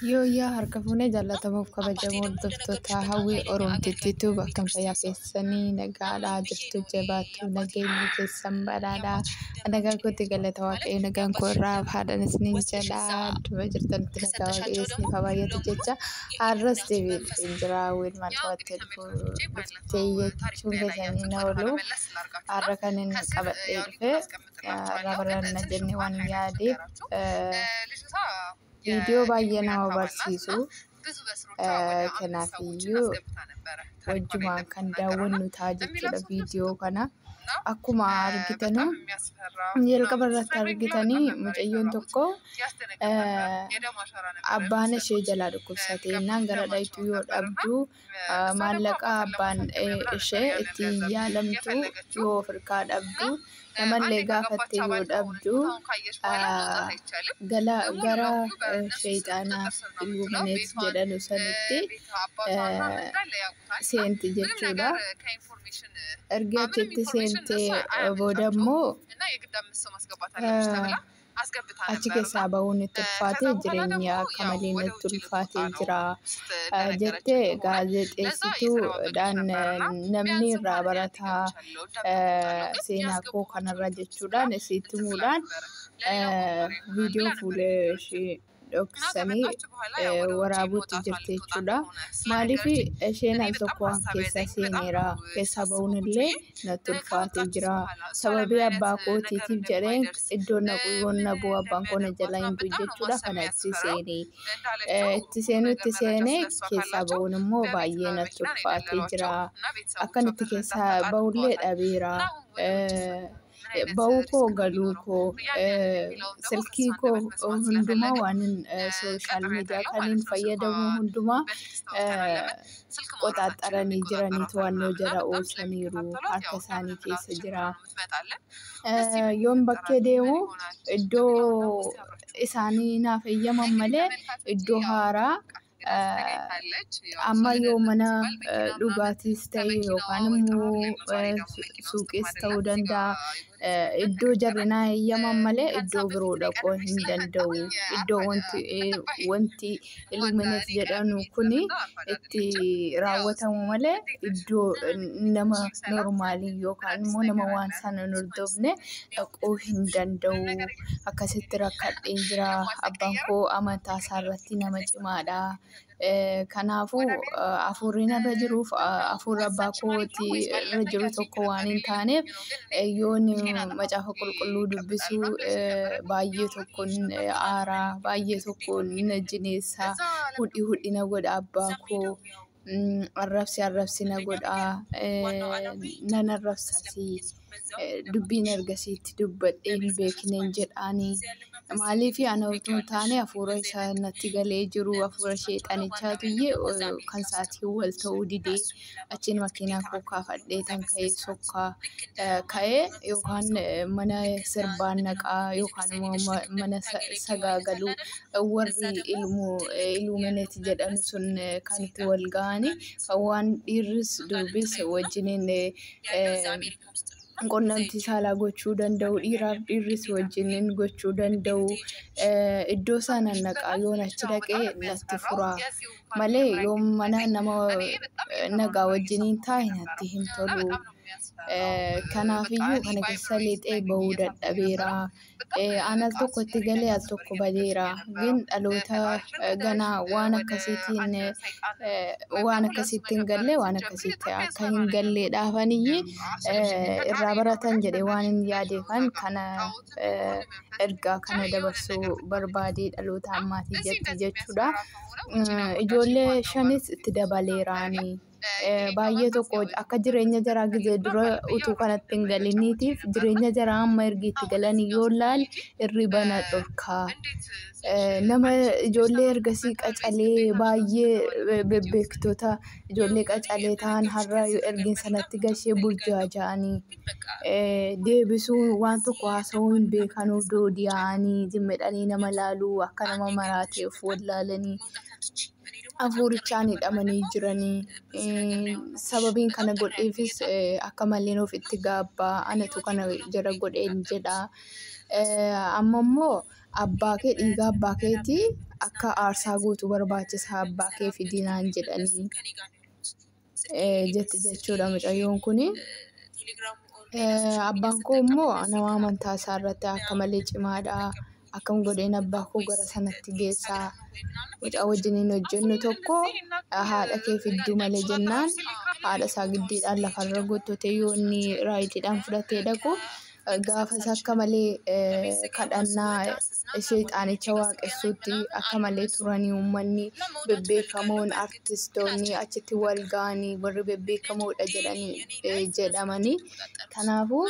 Yoo yaa harka fuunee jaallatamuuf kabajamoo hordoftoota hawwii Oromtiitu bakka fayyaa keessanii nagaadhaa jirtu jabaattu nageenyi keessan badhaadhaa nagaa kootti galata waaqayyo nagaan koo irraa haadhan isiniin jedhaa duba jirtanitti nagaa waaqayyo isiniif haa baay'atu jecha har'as deebiin jira hawwiin maal qabattee dhuftee jechuun keessanii na oolu har'a kan inni qabadhee dhufe har'a baranna jennee waan yaadeef ቪዲዮ ባየነው አባርሲሱ ከናፊዩ ወጅማን ከንዳወኑ ታጅቹ ቪዲዮ ከና akkuma argitanu jalqabarratti argitanii mucayyoon tokko abbaan ishee jalaa dhukkubsateenaan gara dhayitu yoo dhabdu maallaqa abbaan ishee itti yaalamtu yoo ofirkaa dhabdu namallee gaafattee yoo dhabdu gara sheeyxaanaa illuumineet jedhanu sanitti seenti jechuudha. Ergeetti seentee boodammoo achi keessaa bahuun itti ulfaatee jireenya akka malee natti ulfaatee jira jettee gaazexeessituudhaan namni irraa barataa seenaa koo kanarra jechuudhaan isitti himuudhaan viidiyoo fuulee ishee dhoksanii waraabuutti jirti jechuudha. Maaliif isheen al tokko keessa seeneera keessa bahuun illee natti ulfaatee jira. Sababii abbaa kootiitiif jedheen iddoo naqu yoon nabuu abbaan koo na jalaa hin du'u jechuudha. Kana itti seenee keessa bahuun immoo baay'ee natti ulfaatee jira. Akkanitti keessa bahullee dhabeera. Bawuko galuuko silkiiko hundumaa waan sooshaal miidiyaa kaniin fayyadamu hundumaa qoxaaxaranii jiranii to'annoo jala oolchaniiru harka isaanii keessa jira. Yoon bakkee deemu iddoo isaanii naaf eeyyaman malee iddoo haaraa amma yoo mana dhugaatiis ta'e yookaan immoo suuqis ta'uu danda'a. Iddoo jarri naa eeyyaman malee iddoo biroo dhaquu hin danda'u. Iddoo wanti illuumineet jedhamu kuni itti raawwatamu malee iddoo nama noormaalii yookaan immoo nama waan sana hin hordofne dhaquu hin danda'u. Akkasitti rakkadheen jira. Abbaan koo amantaa isaarratti nama cimaadha. Kanaafuu hafuurri irra jiruuf hafuurri abbaa kootii irra jiru tokko waan hin taaneef yoon macaafa qulqulluu dubbisuu baay'ee tokkoon aaraa baay'ee tokkoon na jineessa hudhii na godha abbaa koo arrabsi na godha nan arrabsasi dubbiin ergasiitti dubbadhee hin beekneen jedhaanii. Maaliif ana utuu hin taane hafuura isaa natti galee jiru hafuura sheexanichaatiyyee kan isaatiin wal ta'uu didee achiin makiinaa koo kaafadhee tan ka'ee sokkaa ka'ee yookaan mana sirbaan naqaa yookaan immoo mana sagaagaluu warri illuumineet jedhan sun kan itti wal ga'anii kan waan dhiirris durbis wajjiniin qunnamtii saalaa gochuu danda'u dhiiraaf dhiirris wajjiniin gochuu danda'u iddoo sana naqaa yoon achi dhaqee natti furaa malee yoon mana nama nagaa wajjiniin taa'e natti hin tolu. Kanaafiyyuu kana keessa lixee bahuu dadhabeera. Al tokko itti galee al tokko badeera. Gin dhaloota ganaa waan akkasiitti hin galle waan akkasiitti akka hin gallee dhaafaniyyee irraa baratan jedhee waan hin yaadeefan kana ergaa kana dabarsuu barbaadee dhaloota ammaatii jechuudha. Ijoollee 5 itti dabaleeraanii. Baay'ee tokko akka jireenya jaraa gizee dura utuu kanatti hin galiniitiif jireenya jaraa amma ergi itti galanii yoo laal irriba na dhorkaa. Nama ijoollee ergasii qacalee baay'ee bebbeektota ijoollee qacalee ta'an har'a ergin sanatti gashee burjaaja'anii deebisuu waan tokko haasa'uu hin beekanuu doodiya'anii zimmedhanii nama laaluu akka nama maraateef wallaalanii. Hafuurichaan hidhamanii jiranii sababiin kana godheefis akka malleen ofitti gaabbaa anatu kana jara godheen jedha. Amma immoo abbaa kee dhiiga abbaa keetii akka aarsaa guutuu barbaachisaa abbaa kee fidinaan jedhanii jetti jechuudha mucayyoon kuni. Abbaan koo immoo nama amantaa isaa irratti akka malee cimaadha. Akkam godheen abbaa koo gara sanatti geessaa mucaa wajjiniin hojjennu tokko haadha kee fidduu malee jennaan haadha isaa giddiidhaan lafarra gottotee yoo inni raayidiidhaan fudhatee dhaqu gaafas akka malee kadhannaa seexaanicha waaqessuutti akka malee turanii uummanni bebbeekamoon artistoonni achitti wal ga'anii warri bebbeekamoodha jedhamanii. Kanaafuu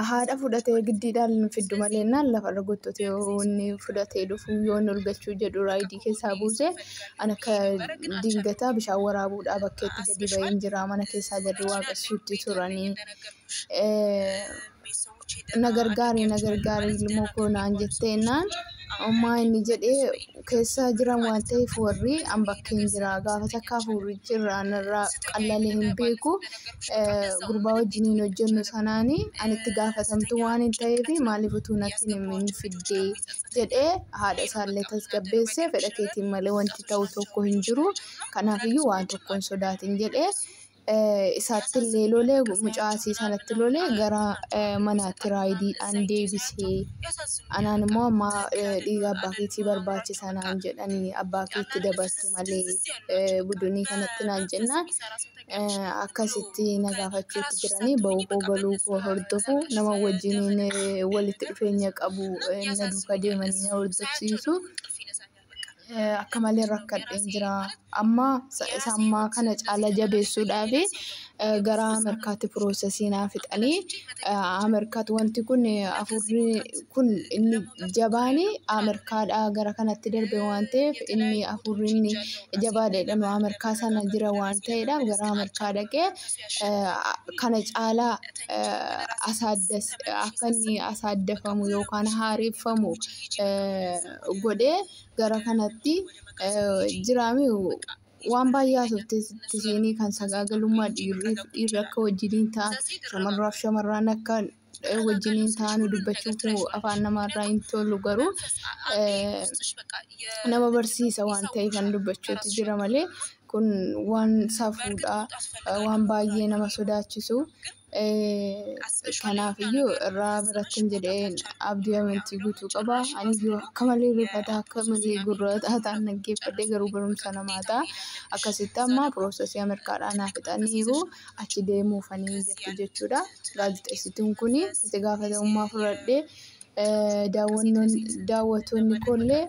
haadha fudhatee giddiidhaan fiddu malee naan lafarra gottotee inni fudhatee dhufu yoo inni olgachuu jedhu raayidii keessaa buuse an akka dingataa bishaan waraabuudhaa bakkeetti gadi ba'een jira mana keessaa jarri waaqessuutti turanii. Nagargaarii ilmoo koo naan jetteenaan ammaa inni jedhee keessa jiran waan ta'eef warri an bakkeen jira gaafas akka hafuurichi irraa qallalee hin beeku gurbaa wajjiniin hojjennu sanaanii anitti gaafatamtu waan hin ta'eef maaliif utuu natti hin fiddee jedhee haadha isaallee tasgabbeessee fedha keetiin malee wanti ta'u tokko hin jiru kanaafiyyuu waan tokko hin sodaatin jedhee. Isaatti illee lolee mucaa asii sanatti lolee gara manaatti raayidiidhaan deebisee anaan immoo amma dhiiga abbaa keetii barbaachisa naan jedhanii abbaa keetti dabartu malee budunii kanatti naan jennaan akkasitti na gaafachuutti jiranii ba'uu koo galuu koo hordofu nama wajjiniin walitti dhufeenya qabu na duuka deemanii na hordofsiisu. Akka malee rakkadheen jira amma sammaa kana caala jabeessuudhaaf gara Ameerikaatti piroosesii naa fixanii Ameerikaatti wanti kun afurri kun inni jabaanii Ameerikaadhaa gara kanatti darbe waan ta'eef inni afurri inni jabaadheedhaan Ameerikaa sana jira waan ta'eedhaaf gara Ameerikaa dhaqee kana caalaa akka inni asaaddafamu yookaan haareffamu godhee gara kanatti jiraami waan baay'ee asooftisiinii kan sagaagalummaa dhiirri akka wajjiniin ta'an shamarraaf shamarraan akka wajjiniin ta'an dubbachuuf afaan namaarraa hin tolu garuu nama barsiisa waan ta'eef kan dubbachuutti jira malee kun waan safuudha waan baay'ee nama sodaachisu. Kanaafiyyuu irraa biratti jedhee abdii amantii guutuu qaba. Aniyyuu akka malee rifataa akka malee gurraataa ta'an dhaggeeffadhee garuu barumsa namaa ta'a. Akkasitti amma piroosesii Ameerikaadhaa naa fixaniiru achi deemuufanii jettu jechuudha. Gaazexeessituun kun itti gaafatamummaa fudhadhee daawwattoonni koollee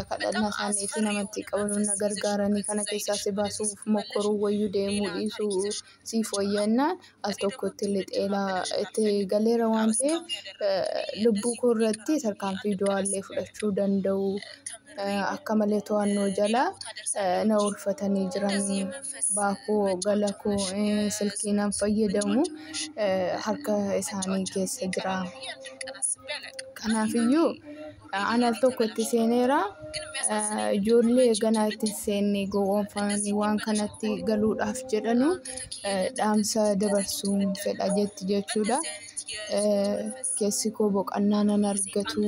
kadhannaa isaanii fi amantii qaban na gargaaranii kana keessaa si baasuuf mokkoruu wayyuu deemuu dhiisuu siif wayyannaan al tokkotti lixeelaa itti galeera waan ta'eef lubbuu koo irratti tarkaanfii du'aallee fudhachuu danda'u. Akka malee to'annoo jala na oolfatanii jiran baakoo galakoo silkiinaan fayyadamu harka isaanii keessa jira. Kanaafiyyuu ana tokkotti seeneera ijoollee ganaa itti seennee gowwoomfamanii waan kanatti galuudhaaf jedhanu dhaamsa dabarsuun fedha jetti jechuudha. Keessi koo boqonnaa nan argatu.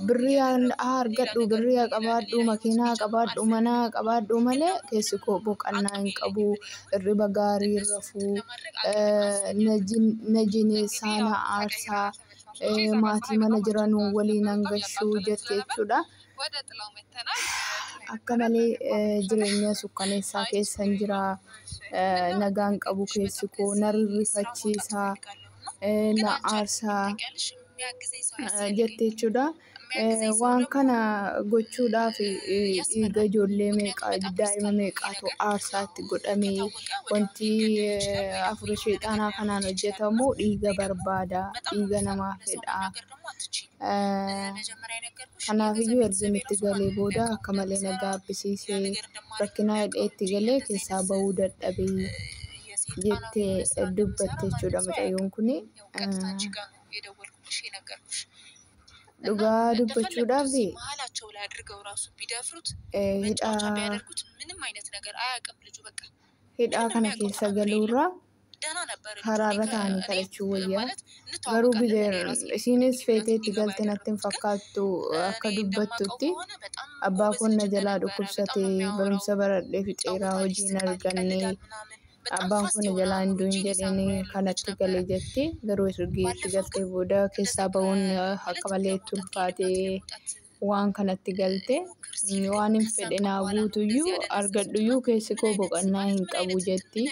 Birrii argadhu birrii qabaadhu makiinaa qabaadhu mana qabaadhu malee keessi koo boqonnaa hin qabu hirriba gaarii rafuu najineessaa na aarsaa maatii mana jiranuu waliin hangashuu jette jechuudha. Akka malee jireenya sukkaneessaa keessan jira nagaan qabu keessi koo na rirrifachiisaa na aarsaa jette jechuudha. Waan kana gochuudhaaf dhiiga ijoollee meeqaa daa'ima meeqaatu aarsaatti godhamee wanti afur sheexaanaa kanaan hojjetamu dhiiga barbaada dhiiga namaa fedha. Kanaafiyyuu erginitti galee booda akka malee na gaabbisiisee rakkinaa hidheetti galee keessaa bahuu dadhabee jettee dubbatte jechuudha mucayyoon kuni. Dhugaa dubbachuudhaaf hidhaa kana keessa galuurraa haraarra ta'anii kadhachuu wayyaa. Garuu isiinis feeteetti galtee natti hin fakkaattu akka dubbattutti abbaa koo na jalaa dhukkubsatee barumsa baradhee fixeeraa hojii hin arganne abbaan koo na jalaa hin du'in jedhanii kanatti galee jetti. Garuu ergiitti galtee booda keessaa ba'uun akka malee ulfaatee waan kanatti galte waan hin fedhe naa guutuyyuu argadhuyyuu keessi koo boqonnaa hin qabu jetti.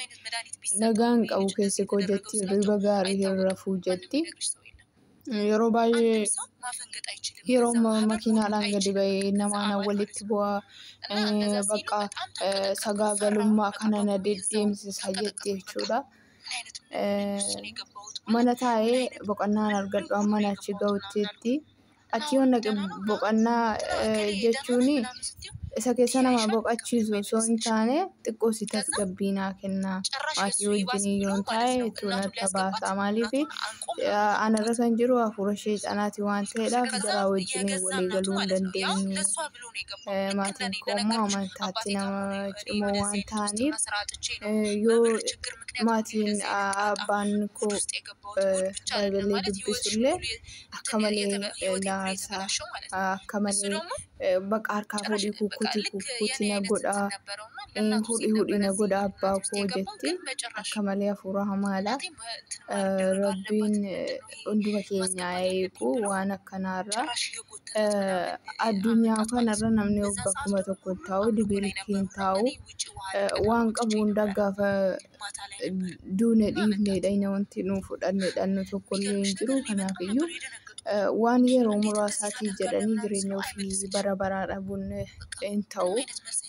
Nagaa hin qabu keessi koo jetti. Riba gaarii hin rafuu jetti. Yeroo baay'ee yeroo makiinaadhaan gadi ba'ee namaan walitti bu'aa bakka sagaagalummaa kana na deddeemsisa jetti jechuudha. Mana taa'ee boqonnaan argadhu amma achi ga'uttiitti. Achi waan boqonnaa jechuun isa keessa nama boqachiisu osoo hin taane xiqqoo si tasgabbiinaa kenna. Maatii wajjin yoo taa'e tuunata baasaa maaliif anarra kan jiru hafuura sheexanaati waan ta'eedhaaf jaraa wajjin walii galuu hin dandeenye. Maatiin koo immoo amantaatti nama cimoo waan ta'aniif yoo maatiin abbaan koo baayibalii dubbisullee akka malee laasaa akka malee bakka harkaa fuudhii kukkutii na godhaa hudhii na godhaa abbaa koo jetti. Akka malee hafuura hamaadha. Rabbiin hunduma keenyaa eegu waan akkanaarraa. Addunyaa kanarra namni waggaa 1,000 taa'u dibiilkiin taa'u waan qabu hunda gaafa duune dhiifneedha inni wanti nuuf fudhanneedhaan tokkollee hin jiru. Kanaafiyyuu waan yeroo muraasaati jedhanii jireenya ofii bara baraa dhabuun hin ta'u.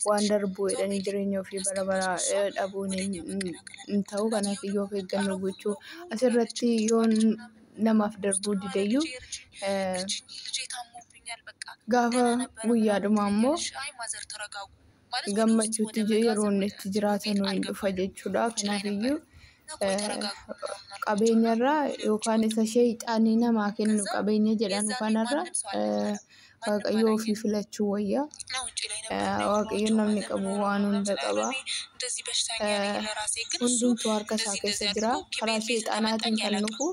Waan darbuu jedhanii jireenya ofii bara baraa dhabuun hin ta'u. Kanaafiyyuu of eeggannoo gochuu asirratti yoo namaaf darbuu dideyyuu gaafa guyyaadhuma immoo gammachuutti yeroo inni itti jiraatan hin dhufa jechuudha. Kanaafiyyuu qabeenyarraa yookaan isa sheexaanii namaa kennu qabeenya jedhamu kanarra waaqayyoo ofii filachuu wayya. Waaqayyo namni qabu waan hunda qaba. Hundumtuu harka isaa keessa jira. Karaa sheexanaatiin kan dhufu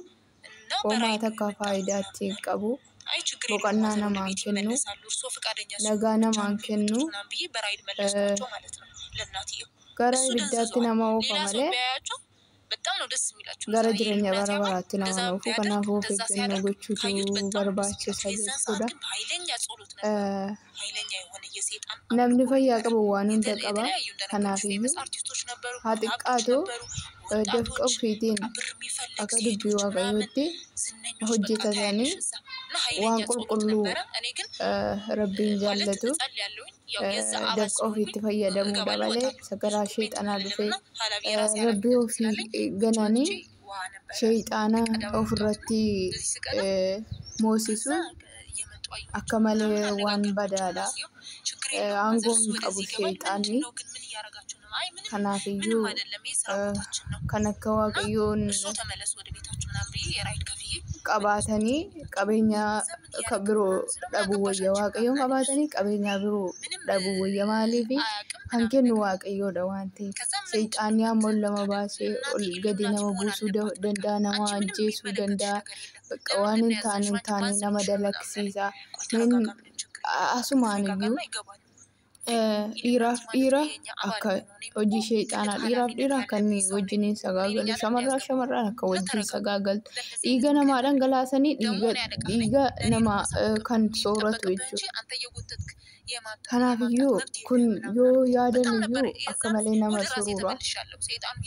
homaa takka faayidaatti hin qabu. Boqonnaa namaan kennu, nagaa namaan kennu, gara ibiddaatti nama oofa malee gara jireenya bara baraatti nama oofu. Kanaafuu of eeggannoo gochuutu barbaachisa jechuudha. Namni fayyaa qabu waan hunda qaba. Kanaafiyyuu haa xiqqaatu dafqa ofiitiin akka dubbii waaqayyootti hojjetatanii waan qulqulluu rabbiin jaallatu dafqa ofiitti fayyadamuu dabalee sagaraa sheexanaa dhufee rabbii ofii gananii sheexana ofirratti moosisu akka malee waan badaadha. Aangoo hin qabu sheexanni. Kanaafiyyuu kan akka waaqayyoon qabaatanii qabeenya biroo dhabuu wayya. Waaqayyoon qabaatanii qabeenya biroo dhabuu wayya. Maaliif kan kennu waaqayyoodha waan ta'eef. Sheexanni ammoo lama baasee ol gadi nama buusuu danda'a, nama ajjeesuu danda'a. Waan hin taane nama dalaksiisa. Asumaaniyyuu dhiiraaf dhiira akka hojii sheexanaa dhiira akka inni wajjiniin sagaagalu shamarraan akka wajjin sagaagaltu dhiiga namaa dhangalaasanii dhiiga namaa kan sooratu jechuudha. Kanaafiyyuu kun yoo yaadaniyyuu akka malee nama suruura.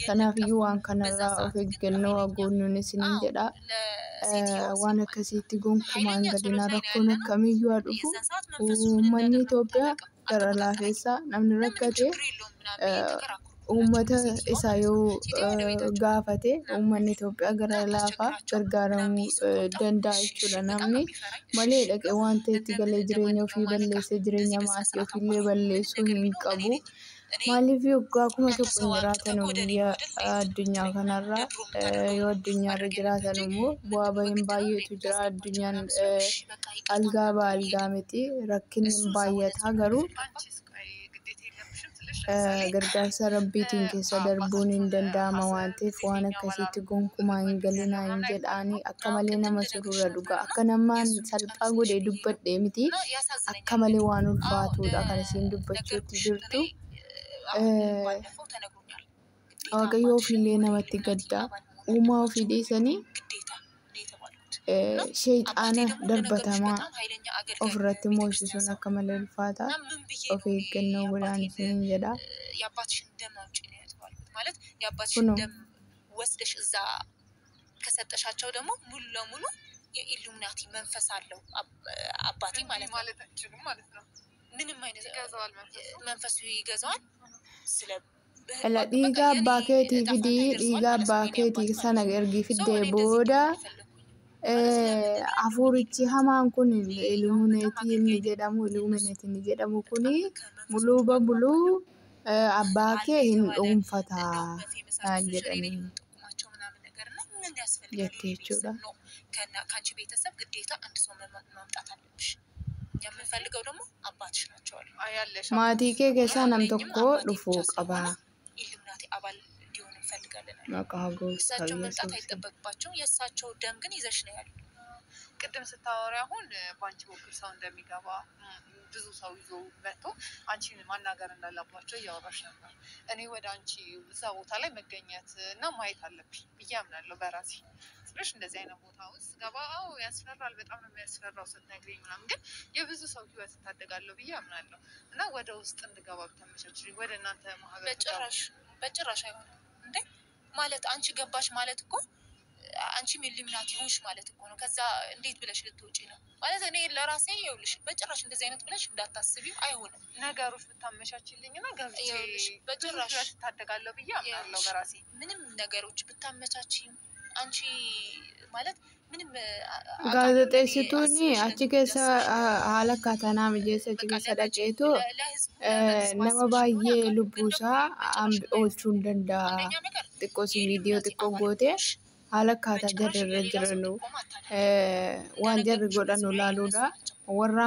Kanaafuu waan kanarraa of eeggannoo gochuun isiniin jedha. Waan akkasiitti gonkumaan gadinaa rakkoon akkamiyyuu haa dhufu uummanni Itoophiyaa gara laafessaa namni rakkate uummata isaa yoo gaafate uummanni Itoophiyaa gara laafaa gargaaramuu danda'a jechuudha. Namni malee dhaqee waan ta'etti galee jireenya ofii balleessee jireenya maatii ofiillee balleessuu hin qabu. Maaliif waggaa 1,000 jiraatan biyya addunyaa kanarra yoo addunyaarra jiraatan immoo bu'aa bahiin baay'eetu jira. Addunyaan algaa miti rakkinni baay'ata garuu gargaarsa rabbiitiin keessa darbuun hin danda'ama waan ta'eef waan akkasiitti gonkumaa hin galinaa hin jedhaanii akka malee nama surura dhugaa akka namaan salphaa godhee dubbadhee miti akka malee waan ulfaatuudha kan isiin dubbachuutti jirtu. Waaqayyo ofiillee namatti gaddaa uumaa ofii dhiisanii shayxaana darbatamaa ofirratti moosisuun akka malee ulfaata of eeggannoo godhaan isin jedha. Kunoo ወስደሽ እዛ ከሰጠሻቸው ደግሞ ሙሉ ለሙሉ የኢሉሚናቲ መንፈስ አለው አባቴ ማለት ነው ምንም አይነት መንፈሱ ይገዛዋል ስለ Ela dhiiga abbaa keetii fidii dhiiga abbaa keetii sana ergi fiddee booda hafuurichi hamaan kun illumineetii inni jedhamu kuni muluu buluu abbaa kee hin dhuunfataa jedhanii jettee jechuudha. ከአንቺ ቤተሰብ ግዴታ አንድ ሰው ማምጣት አለብሽ የምንፈልገው ደግሞ አባትሽ ናቸው አያለሽ maatii kee keessaa nam tokko dhufuu qaba. ኢሉሚናቲ አባል እንዲሆን እንፈልጋለን Maqaa እሳቸው gooftaa መምጣት Yesuus. አይጠበቅባቸው የእሳቸው ደም ግን ይዘሽ ነው ያለው ቅድም ስታወሪ አሁን ባንቺ በኩል ሰው እንደሚገባ ብዙ ሰው ይዞ መጥቶ አንቺን ማናገር እንዳለባቸው እያወራሽ ነበር። እኔ ወደ አንቺ እዛ ቦታ ላይ መገኘት እና ማየት አለብኝ ብዬ አምናለሁ በራሴ ስለሽ እንደዚህ አይነት ቦታ ውስጥ ገባ ያስፈራል በጣም ነው የሚያስፈራው ስትነግሪኝ ምናምን ግን የብዙ ሰው ህይወት ታደጋለሁ ብዬ አምናለሁ እና ወደ ውስጥ እንድገባ ብታመቻችልኝ ወደ እናንተ ማህበር በጭራሽ አይሆንም እንዴ ማለት አንቺ ገባሽ ማለት እኮ አንቺም ኢሉሚናቲ ሆንሽ ማለት እኮ ነው ከዛ እንዴት ብለሽ ልትወጪ ነው ማለት እኔ ለራሴ ይኸውልሽ በጭራሽ እንደዚህ አይነት ብለሽ እንዳታስቢው አይሆንም ነገሮች ብታመቻችልኝና ገብቼ በጭራሽ ታደጋለሁ ብዬ አምናለሁ በራሴ ምንም ነገሮች ብታመቻችኝ አንቺ ማለት ምንም gaazexeessituuni achi keessa haala akkaataa mijeessa achi keessa dhaqeetu nama baay'ee lubbuusaa oolchuu hin danda'a. Xiqqoos viidiyoo xiqqoo goote haala akkaataa jarri irra jiranu waan jarri godhanu ilaaluudha. Warra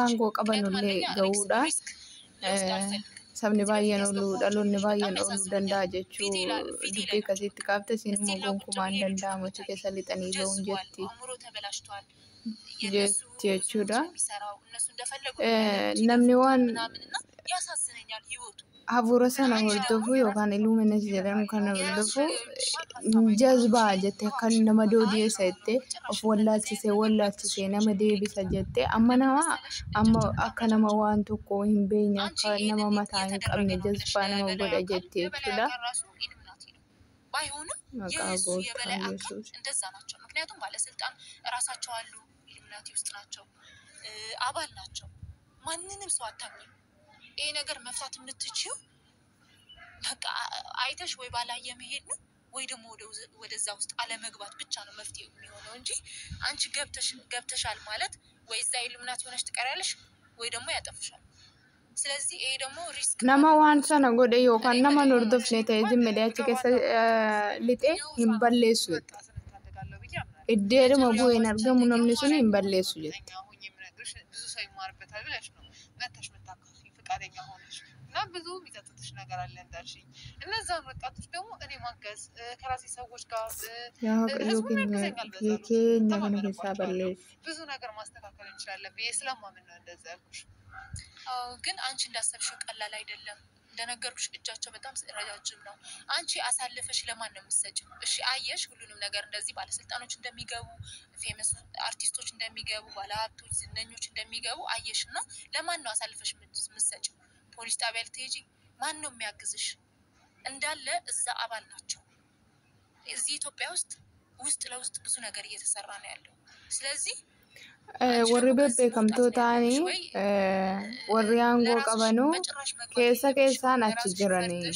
aangoo qabanullee ga'uudha. Sabni baay'een ooluu dhaloonni baay'een ooluu danda'a jechuu dubbii akkasitti kaafte isin immoo gonkumaa hin danda'amu achi keessa lixanii ba'uun jetti jechuudha. Namni waan hafuura sana hordofu yookaan illuminees jedhamu kana hordofu jazbaa jettee akka nama doodiyeessa jettee of wallaalchisee nama deebisa jettee amma akka nama waan tokko hin beekne akka nama mataa hin qabne jazbaa nama godha jettee jechuudha. Maqaa gooftaa Yesuus. እንደዛ ናቸው ምክንያቱም ባለስልጣን ራሳቸው አሉ ኢሉሚናቲ ውስጥ ናቸው አባል ናቸው ማንንም ሰው አታምኝ ይሄ ነገር መፍታት የምትችይው በቃ አይተሽ ወይ ባላየ መሄድ ነው ወይ ደግሞ ወደዛ ውስጥ አለመግባት ብቻ ነው መፍትሄው የሚሆነው እንጂ አንቺ ገብተሻል ማለት ወይ እዛ ኢሉሚናቲ ሆነሽ ትቀሪያለሽ ወይ ደግሞ ያጠፉሻል ስለዚህ ይሄ ደግሞ ሪስክ nama waan sana godhe yookaan nama hordofne ta'e zimmadee achi keessa lixee hin balleessu jette. Iddeedhuma bu'een argamu namni sun hin balleessu jette. ብዙ ሰው ይማርበታል ብለሽ ነው መተሽ መታከፊ ፍቃደኛ ሆነሽ እና ብዙ የሚጠጥትሽ ነገር አለ እንዳልሽኝ እነዛን ወጣቶች ደግሞ እኔ ማገዝ ከራሴ ሰዎች ጋር የኬኛ ከነ keessa balleessu. ብዙ ነገር ማስተካከል እንችላለን ብዬ ስለማምን ነው እንደዛ ያልኩሽ። ግን አንቺ እንዳሰብሽው ቀላል አይደለም እንደነገርኩሽ እጃቸው በጣም ረጃጅም ነው አንቺ አሳልፈሽ ለማን ነው የምትሰጪው እሺ አየሽ ሁሉንም ነገር እንደዚህ ባለስልጣኖች እንደሚገቡ ፌመስ አርቲስቶች እንደሚገቡ ባለሀብቶች ዝነኞች እንደሚገቡ አየሽና ለማን ነው አሳልፈሽ የምትሰጪው ፖሊስ ጣቢያ ልትሄጂ ማን ነው የሚያግዝሽ እንዳለ እዛ አባል ናቸው እዚህ ኢትዮጵያ ውስጥ ለውስጥ ብዙ ነገር እየተሰራ ነው ያለው ስለዚህ warri beekamtootaani warri aangoo qabanu keessaan achi jiranii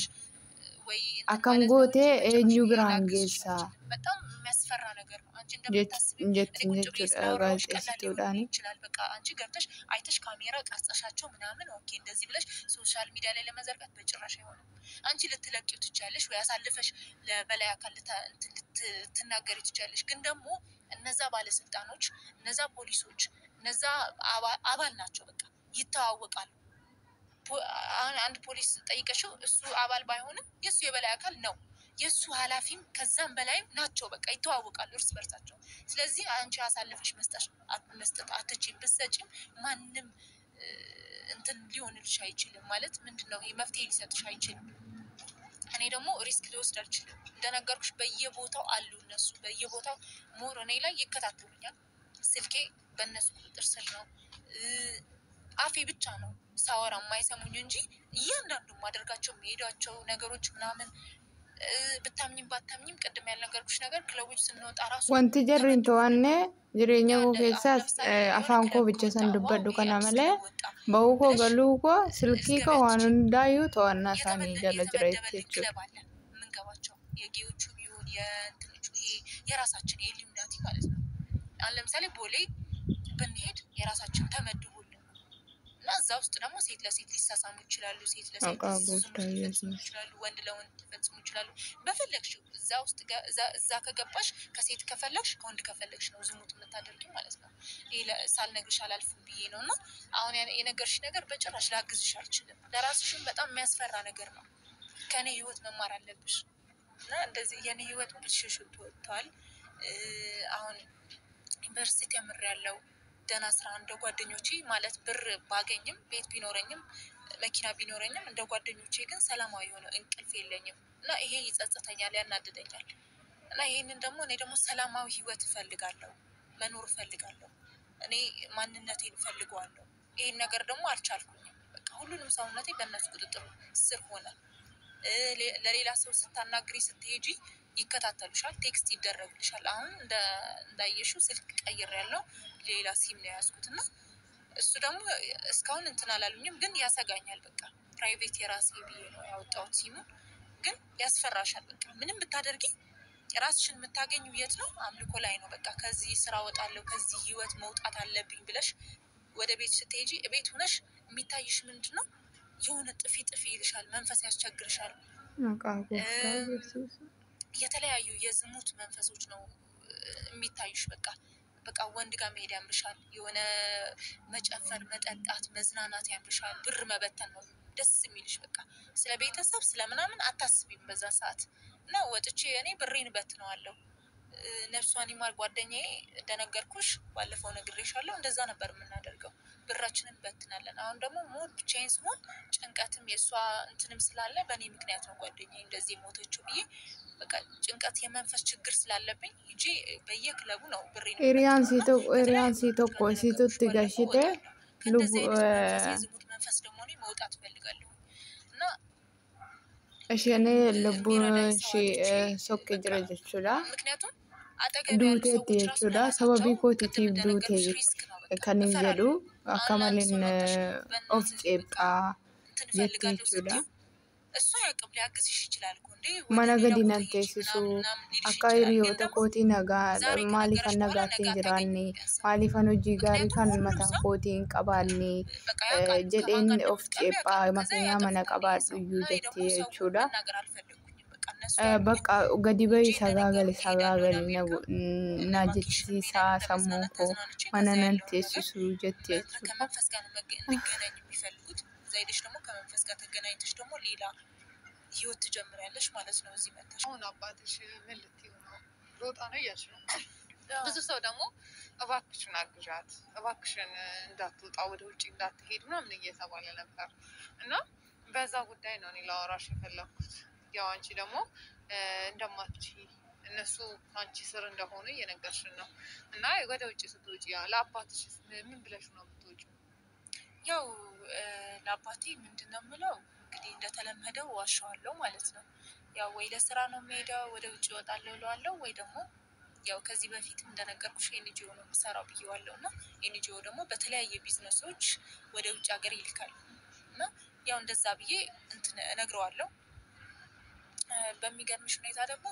akkam gootee eenyu biraan geessaa በጣም የሚያስፈራ ነገር ነው አንቺ jechuudha gaazexeessituudhaani. አንቺ ገብተሽ አይተሽ ካሜራ ቀርጸሻቸው ምናምን ኦኬ እንደዚህ ብለሽ ሶሻል ሚዲያ ላይ ለመዘርጋት በጭራሽ አይሆንም አንቺ ልትለቂው ትችያለሽ ወይ አሳልፈሽ ለበላይ አካል ልትናገሪ ትችያለሽ ግን ደግሞ እነዛ ባለስልጣኖች እነዛ ፖሊሶች እነዛ አባል ናቸው በቃ ይተዋወቃሉ አንድ ፖሊስ ጠይቀሽው እሱ አባል ባይሆንም የሱ የበላይ አካል ነው የሱ ኃላፊም ከዛም በላይም ናቸው በቃ ይተዋወቃሉ እርስ በርሳቸው ስለዚህ አንቺ አሳልፈሽ መስጠት አትችይም ብትሰጪም ማንም እንትን ሊሆንልሽ አይችልም ማለት ምንድነው ይሄ መፍትሄ ሊሰጥሽ አይችልም እኔ ደግሞ ሪስክ ልወስድ አልችልም እንደነገርኩሽ በየቦታው አሉ እነሱ በየቦታው ሞር እኔ ላይ ይከታተሉኛል ስልኬ በእነሱ ቁጥጥር ስር ነው አፌ ብቻ ነው ሳወራ የማይሰሙኝ እንጂ እያንዳንዱ ማደርጋቸው የሚሄዷቸው ነገሮች ምናምን ብታምኝም ባታምኝም ቅድም ያልነገርኩሽ ነገር ክለቦች ስንወጣ ራሱ wanti jarrin to'anne jireenya koo keessaas afaan koo bicha san dubbadhu kana malee ba'uu koo galuu koo silkii koo waan hundaayyuu to'annaa isaanii jala jira jechuudha. የምንገባቸው የጌዎቹ ቢሆን የእንትኖቹ የራሳችን የኢሉሚናቲ ማለት ነው አሁን ለምሳሌ ቦሌ ብንሄድ የራሳችን ተመድቦልን እና እዛ ውስጥ ደግሞ ሴት ለሴት ሊሳሳሙ ይችላሉ ሴት ለሴት ሊፈጽሙ ይችላሉ ወንድ ለወንድ ሊፈጽሙ ይችላሉ በፈለግሽው እዛ ውስጥ እዛ ከገባሽ ከሴት ከፈለግሽ ከወንድ ከፈለግሽ ነው ዝሙት የምታደርጊው ማለት ነው ይሄ ሳልነግርሽ አላልፍም ብዬ ነውና አሁን የነገርሽ ነገር በጭራሽ ላግዝሽ አልችልም ለራስሽም በጣም የሚያስፈራ ነገር ነው ከኔ ህይወት መማር አለብሽ እና እንደዚህ የኔ ህይወት ብልሽሽ ወጥቷል አሁን ዩኒቨርሲቲ ተምሬያለሁ ደና ስራ እንደ ጓደኞቼ ማለት ብር ባገኝም ቤት ቢኖረኝም መኪና ቢኖረኝም እንደ ጓደኞቼ ግን ሰላማዊ ሆኖ እንቅልፍ የለኝም እና ይሄ ይጸጽተኛል ያናድደኛል እና ይሄንን ደግሞ እኔ ደግሞ ሰላማዊ ህይወት እፈልጋለሁ መኖር እፈልጋለሁ እኔ ማንነቴን እፈልጋለሁ ይሄን ነገር ደግሞ አልቻልኩኝም በቃ ሁሉንም ሰውነቴ በእነሱ ቁጥጥር ስር ሆነ ለሌላ ሰው ስታናግሪ ስትሄጂ ይከታተሉሻል ቴክስት ይደረግልሻል አሁን እንዳየሽው ስልክ ቀይሬያለሁ ሌላ ሲም ነው ያዝኩትና እሱ ደግሞ እስካሁን እንትን አላሉኝም ግን ያሰጋኛል በቃ ፕራይቬት የራሴ ብዬ ነው ያወጣሁት ሲሙ ግን ያስፈራሻል በቃ ምንም ብታደርጊ ራስሽን የምታገኙ የት ነው አምልኮ ላይ ነው በቃ ከዚህ ስራ ወጣለሁ ከዚህ ህይወት መውጣት አለብኝ ብለሽ ወደ ቤት ስትሄጂ ቤት ሆነሽ የሚታይሽ ምንድነው የሆነ ጥፊ ይልሻል መንፈስ ያስቸግርሻል የተለያዩ የዝሙት መንፈሶች ነው የሚታዩሽ በቃ ወንድ ጋር መሄድ ያምርሻል የሆነ መጨፈር መጠጣት መዝናናት ያምርሻል ብር መበተን ነው ደስ የሚልሽ በቃ ስለ ቤተሰብ ስለምናምን አታስቢም በዛ ሰዓት እና ወጥቼ እኔ ብሬን በትነዋለሁ ነፍሷን ይማር ጓደኛዬ እንደነገርኩሽ ባለፈው ነግሬሻለሁ እንደዛ ነበር የምናደርገው ብራችንን በትናለን አሁን ደግሞ ሞት ብቻዬን ስሆን ጭንቀትም የሷ እንትንም ስላለ በእኔ ምክንያት ነው ጓደኛዬ እንደዚህ ሞተችው ብዬ በቃ ጭንቀት የመንፈስ ችግር ስላለብኝ እንጂ በየክለቡ ነው ብሬን ኤሪያን ሲቶኮ ሲቶት ጋሽቴ ከዚህ ዝሙት መንፈስ ደግሞ እኔ መውጣት ፈልጋለሁ እና እሺ እኔ ልቡን እሺ ሶክ ጅራ ጀቹላ ምክንያቱም ዱቴት ጀቹላ ሰበቢ ኮቲቲቭ ዱቴ ከኔ ጀዱ አካማልን ኦፍ ጨጳ ጀቹላ እሱ ያቀብ ሊያግዝሽ ይችላል እኮ እንዴ mana gadi naggeessisu akka hiriyoota kootii nagaa maaliifan nagaatti hin jiraanne maaliifan hojii gaarii kan mataa kootii hin qabaanne jedheen of ceephaa makiinaa mana qabaadhu iyyuu jettee jechuudha. Bakka gadi bahi sagaagali na jechisiisaa sammuu koo mana nan teessisu jettee jechuudha. ዘይድሽ ደግሞ ከመንፈስ ጋር ተገናኝተሽ ደግሞ ሌላ ህይወት ትጀምሪያለሽ ማለት ነው እዚህ መጣሽ አሁን አባትሽ ምን ልትይው ነው ሮጣ ነው እያልሽ ነው ብዙ ሰው ደግሞ እባክሽን አግዣት እባክሽን እንዳትወጣ ወደ ውጭ እንዳትሄድ ምናምን እየተባለ ነበር እና በዛ ጉዳይ ነው እኔ ላወራሽ የፈለኩት ያው አንቺ ደግሞ እንደማትቺ እነሱ አንቺ ስር እንደሆነ እየነገርሽን ነው እና ወደ ውጭ ስትወጪ ለአባትሽ ምን ብለሽ ነው የምትወጪው ያው ለአባቴ ምንድነው የምለው እንግዲህ እንደተለመደው ዋሻዋለሁ ማለት ነው ያው ወይ ለስራ ነው የምሄደው ወደ ውጭ እወጣለሁ እለዋለሁ ወይ ደግሞ ያው ከዚህ በፊትም እንደነገርኩሽ ኤንጂኦ ነው የምሰራው ብዬዋለሁና ኤንጂኦ ደግሞ በተለያየ ቢዝነሶች ወደ ውጭ ሀገር ይልካል እና ያው እንደዛ ብዬ እንትን እነግረዋለሁ በሚገርምሽ ሁኔታ ደግሞ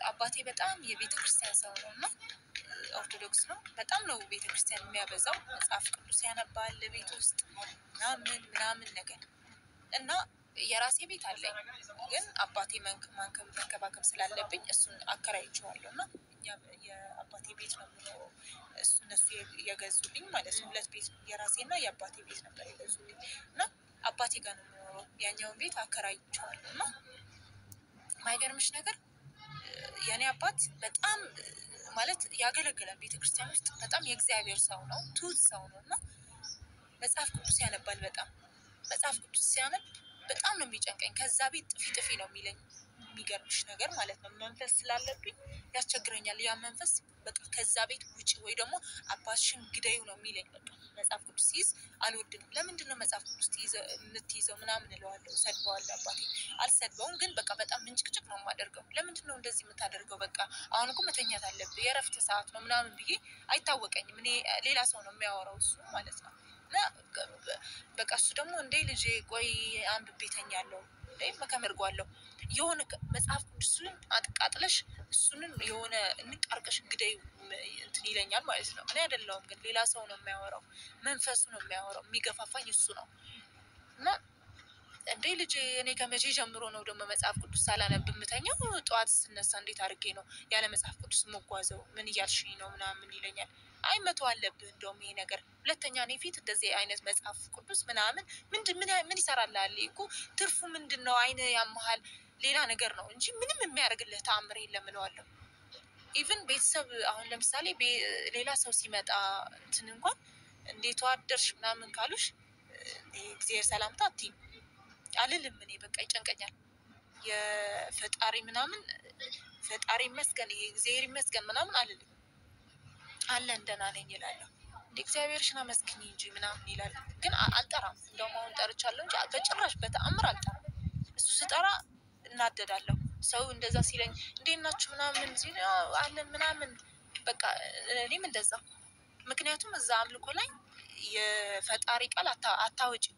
አባቴ በጣም የቤተክርስቲያን ሰው ነውና ኦርቶዶክስ ነው በጣም ነው ቤተክርስቲያን የሚያበዛው መጽሐፍ ቅዱስ ያነባል ለቤት ውስጥ ምናምን ነገር እና የራሴ ቤት አለኝ ግን አባቴ መንከባከብ ስላለብኝ እሱን አከራይቼዋለሁና የአባቴ ቤት ነው የምኖረው። እነሱ የገዙልኝ ማለት ነው። 2 ቤት የራሴና የአባቴ ቤት ነበር የገዙልኝ እና አባቴ ጋር ነው የምኖረው። ያኛውን ቤት አከራይቼዋለሁ እና ማይገርምሽ ነገር የኔ አባት በጣም ማለት ያገለግላል ቤተክርስቲያን ውስጥ በጣም የእግዚአብሔር ሰው ነው፣ ትሁት ሰው ነው እና መጽሐፍ ቅዱስ ያነባል። በጣም መጽሐፍ ቅዱስ ሲያነብ በጣም ነው የሚጨንቀኝ። ከዛ ቤት ጥፊ ነው የሚለኝ። የሚገርምሽ ነገር ማለት ነው መንፈስ ስላለብኝ ያስቸግረኛል። ያ መንፈስ በቃ ከዛ ቤት ውጪ ወይ ደግሞ አባትሽን ግደዩ ነው የሚለኝ። በቃ መጽሐፍ ቅዱስ ሲይዝ አልወድም። ለምንድን ነው መጽሐፍ ቅዱስ የምትይዘው ምናምን እለዋለሁ፣ ሰድበዋለሁ። አባቴ አልሰድበውም፣ ግን በቃ በጣም ምንጭቅጭቅ ነው የማደርገው። ለምንድን ነው እንደዚህ የምታደርገው? በቃ አሁን እኮ መተኛት አለብህ፣ የእረፍት ሰዓት ነው ምናምን ብዬ አይታወቀኝም። እኔ ሌላ ሰው ነው የሚያወራው እሱ ማለት ነው። እና በቃ እሱ ደግሞ እንዴ ልጄ ቆይ አንብቤ እተኛለሁ መከመርጓለሁ የሆነ መጽሐፍ ቅዱስን አጥቃጥለሽ እሱንም የሆነ እንቃርቀሽ ግደይ እንትን ይለኛል ማለት ነው። እኔ አይደለሁም ግን ሌላ ሰው ነው የሚያወራው፣ መንፈሱ ነው የሚያወራው፣ የሚገፋፋኝ እሱ ነው። እና እንዴ ልጄ እኔ ከመቼ ጀምሮ ነው ደግሞ መጽሐፍ ቅዱስ ሳላነብ የምተኛው? ጠዋት ስነሳ እንዴት አድርጌ ነው ያለ መጽሐፍ ቅዱስ መጓዘው? ምን እያልሽኝ ነው ምናምን ይለኛል። አይ መተው አለብህ እንደውም ይሄ ነገር ሁለተኛ እኔ ፊት እንደዚህ አይነት መጽሐፍ ቅዱስ ምናምን ምን ይሰራልሃል እኮ ትርፉ ምንድን ነው? አይን ያመሃል ሌላ ነገር ነው እንጂ ምንም የሚያደርግልህ ተአምር የለም እለዋለሁ። ኢቭን ቤተሰብ አሁን ለምሳሌ ሌላ ሰው ሲመጣ እንትን እንኳን እንዴት ዋደርሽ ምናምን ካሉሽ እግዚአብሔር ሰላምታ አትይም አልልም። እኔ በቃ ይጨንቀኛል። የፈጣሪ ምናምን ፈጣሪ ይመስገን ይሄ እግዚአብሔር ይመስገን ምናምን አልልም። አለን ደህና ነኝ እላለሁ። እንደ እግዚአብሔርሽን አመስግኝ እንጂ ምናምን ይላል። ግን አልጠራም። እንደውም አሁን ጠርቻለሁ እንጂ በጭራሽ በተአምር አልጠራም። እሱ ስጠራ እናደዳለሁ። ሰው እንደዛ ሲለኝ እንዴት ናችሁ ምናምን ሲል አለን ምናምን በቃ እኔም እንደዛ። ምክንያቱም እዛ አምልኮ ላይ የፈጣሪ ቃል አታወጪም።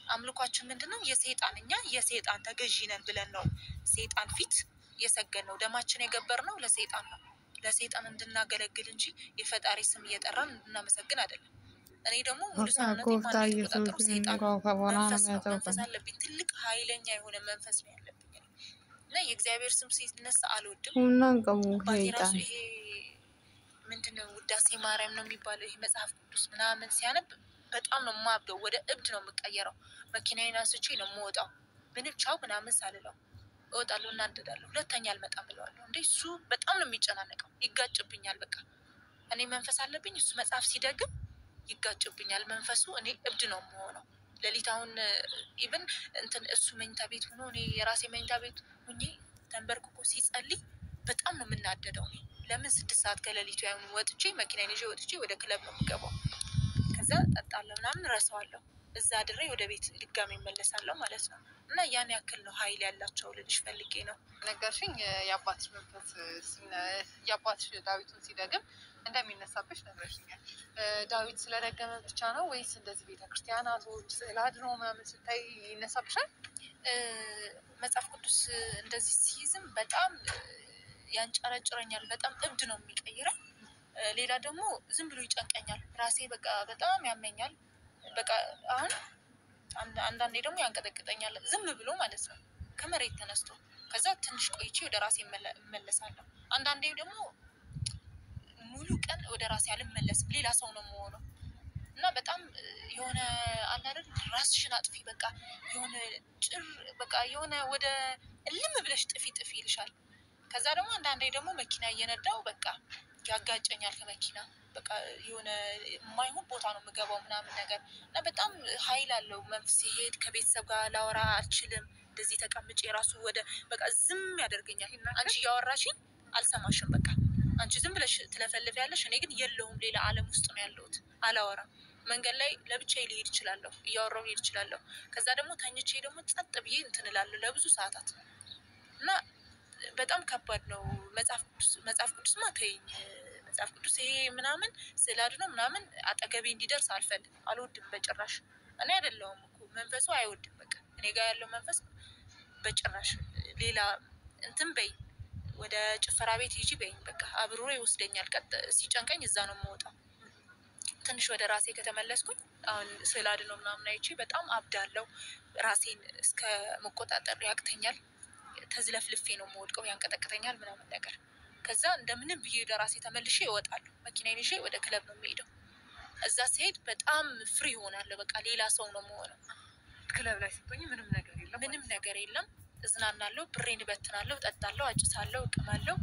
አምልኳችን ምንድነው? የሰይጣን እኛ የሰይጣን ተገዢ ነን ብለን ነው ሰይጣን ፊት የሰገን ነው። ደማችን የገበር ነው ለሰይጣን ነው። ለሰይጣን እንድናገለግል እንጂ የፈጣሪ ስም እየጠራን እንድናመሰግን አይደለም። እኔ ደግሞ ሙሉ ሰውነቴ ማን የተቆጣጠረው ሰይጣን መንፈስ ነው። መንፈስ አለብኝ። ትልቅ ኃይለኛ የሆነ መንፈስ ነው ያለብኝ እና የእግዚአብሔር ስም ሲነሳ አልወድም። ባቴ ራሱ ይሄ ምንድነው ውዳሴ ማርያም ነው የሚባለው ይሄ መጽሐፍ ቅዱስ ምናምን ሲያነብ በጣም ነው የማብደው። ወደ እብድ ነው የምቀየረው። መኪናዬን አንስቼ ነው የምወጣው። ብንቻው ምናምን ሳልለው እወጣለሁ፣ እናደዳለሁ። ሁለተኛ አልመጣም እለዋለሁ። እንዴ እሱ በጣም ነው የሚጨናነቀው፣ ይጋጭብኛል። በቃ እኔ መንፈስ አለብኝ፣ እሱ መጽሐፍ ሲደግም ይጋጭብኛል መንፈሱ። እኔ እብድ ነው የምሆነው። ሌሊት አሁን ኢቭን እንትን እሱ መኝታ ቤት ሆኖ እኔ የራሴ መኝታ ቤት ሁኜ ተንበርክኮ ሲጸልይ በጣም ነው የምናደደው። እኔ ለምን 6 ሰዓት ከሌሊቱ ያሁን ወጥቼ መኪናዬን ይዤ ወጥቼ ወደ ክለብ ነው የምገባው። ከዛ ጠጣለሁ ምናምን ረሳዋለሁ። እዛ ድሬ ወደ ቤት ድጋሜ እመለሳለሁ ማለት ነው። እና ያን ያክል ነው ኃይል ያላቸው ልልሽ ፈልጌ ነው። ነገርሽኝ የአባትሽ መንፈስ የአባትሽ ዳዊቱን ሲደግም እንደሚነሳብሽ ነግረሽኛል። ዳዊት ስለደገመ ብቻ ነው ወይስ እንደዚህ ቤተክርስቲያናቶች ስዕል አድኖ ምናምን ስታይ ይነሳብሻል? መጽሐፍ ቅዱስ እንደዚህ ሲይዝም በጣም ያንጨረጭረኛል። በጣም እብድ ነው የሚቀይረኝ። ሌላ ደግሞ ዝም ብሎ ይጨንቀኛል። ራሴ በቃ በጣም ያመኛል። በቃ አሁን አንዳንዴ ደግሞ ያንቀጠቅጠኛል ዝም ብሎ ማለት ነው ከመሬት ተነስቶ። ከዛ ትንሽ ቆይቼ ወደ ራሴ እመለሳለሁ። አንዳንዴ ደግሞ ሙሉ ቀን ወደ ራሴ አልመለስም፣ ሌላ ሰው ነው የምሆነው። እና በጣም የሆነ አለ አይደል ራስሽን አጥፊ በቃ የሆነ በቃ የሆነ ወደ እልም ብለሽ ጥፊ ይልሻል። ከዛ ደግሞ አንዳንዴ ደግሞ መኪና እየነዳው በቃ ያጋጨኛል ከመኪና በቃ የሆነ የማይሆን ቦታ ነው የምገባው ምናምን ነገር እና በጣም ኃይል አለው መንፈስ። ሲሄድ ከቤተሰብ ጋር ላወራ አልችልም። እንደዚህ ተቀምጬ የራሱ ወደ በቃ ዝም ያደርገኛል። አንቺ እያወራሽኝ አልሰማሽም፣ በቃ አንቺ ዝም ብለሽ ትለፈልፊያለሽ። እኔ ግን የለውም ሌላ ዓለም ውስጥ ነው ያለሁት። አላወራም። መንገድ ላይ ለብቻዬ ልሄድ እችላለሁ፣ እያወራሁ ልሄድ እችላለሁ። ከዛ ደግሞ ተኝቼ ደግሞ ጸጥ ብዬ እንትን እላለሁ ለብዙ ሰዓታት እና በጣም ከባድ ነው። መጽሐፍ ቅዱስማ ተይኝ። መጽሐፍ ቅዱስ ይሄ ምናምን ስዕል አድኖ ምናምን አጠገቤ እንዲደርስ አልወድም በጭራሽ። እኔ አይደለሁም እኮ መንፈሱ አይወድም። በቃ እኔ ጋር ያለው መንፈስ በጭራሽ ሌላ እንትን በይ ወደ ጭፈራ ቤት ሂጂ በይኝ በቃ አብሮ ይወስደኛል። ሲጨንቀኝ እዛ ነው የምወጣው። ትንሽ ወደ ራሴ ከተመለስኩኝ አሁን ስዕል አድኖ ምናምን አይቼ በጣም አብዳለሁ። ራሴን እስከ መቆጣጠር ያቅተኛል። ተዝለፍልፌ ነው የምወድቀው፣ ያንቀጠቅጠኛል ምናምን ነገር ከዛ እንደምንም ብዬ ወደ ራሴ ተመልሼ እወጣለሁ። መኪናዬን ይዤ ወደ ክለብ ነው የምሄደው። እዛ ስሄድ በጣም ፍሪ ሆናለሁ። በቃ ሌላ ሰው ነው የምሆነው። ክለብ ላይ ስትሆኚ ምንም ነገር የለም። ምንም ነገር የለም። እዝናናለሁ፣ ብሬን እበትናለሁ፣ እጠጣለሁ፣ አጭሳለሁ፣ እቅማለሁ፣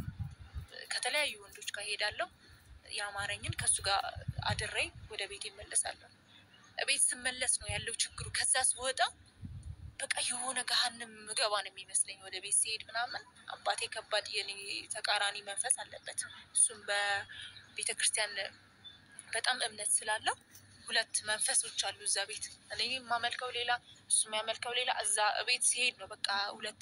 ከተለያዩ ወንዶች ጋር ሄዳለሁ። ያማረኝን ከሱ ጋር አድሬ ወደ ቤት እመለሳለሁ። ቤት ስመለስ ነው ያለው ችግሩ። ከዛ ስወጣ በቃ የሆነ ገሃነም ምገባ ነው የሚመስለኝ። ወደ ቤት ሲሄድ ምናምን አባቴ ከባድ የኔ ተቃራኒ መንፈስ አለበት። እሱም በቤተክርስቲያን በጣም እምነት ስላለው ሁለት መንፈሶች አሉ እዛ ቤት። እኔ የማመልከው ሌላ፣ እሱ የሚያመልከው ሌላ። እዛ ቤት ሲሄድ ነው በቃ ሁለት